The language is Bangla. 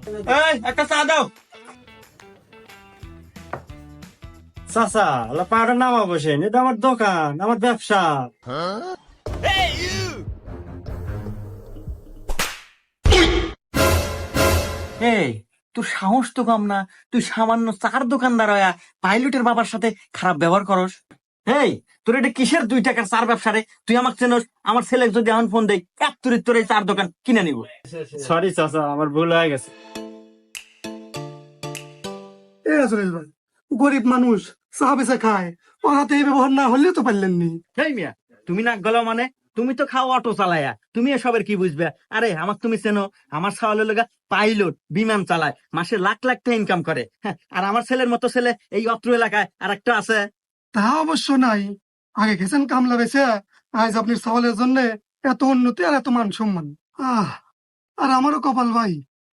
এই একটা চা দাও। চাচা আল্লাহ পাহাড়ের নামা বসেন, এটা আমার দোকান, আমার ব্যবসা। এই তোর সাহস তো কম না, তুই সামান্য চার দোকানদার হইয়া পাইলটের বাবার সাথে খারাপ ব্যবহার করস। এই তোর এটা কিসের 2 টাকার চার ব্যবসা রে? তুই আমাকে চেনস? আমার ছেলে যদি এখন ফোন দেয় এক তুরির তোর এই চার দোকান কিনে নিব। সরি চাচা, আমার ভুল হয়ে গেছে। এ আসলে ভাই, গরিব মানুষ চা বেচা খায়, ওর হাতে এই ব্যবহার না হলে তো পারলেন নি। হেই মিয়া, তুমি নাক গলাও মানে? তুমি তো খাও অটো চালায়া, তুমি এসবের কি বুঝবে? আরে আমাকে তুমি চেনো? আমার ছাওয়ালের লগা পাইলট বিমান চালায়, মাসে লাখ লাখ টাকা ইনকাম করে। হ্যাঁ, আর আমার ছেলের মতো ছেলে এই অত্র এলাকায় আর একটা আছে। তা অবশ্য নাই, আগে গেছেন কামলা বেচে, আজ আপনার সওয়ালের জন্য এত উন্নতি আর এত মান সম্মান। আর আমারও কপাল ভাই,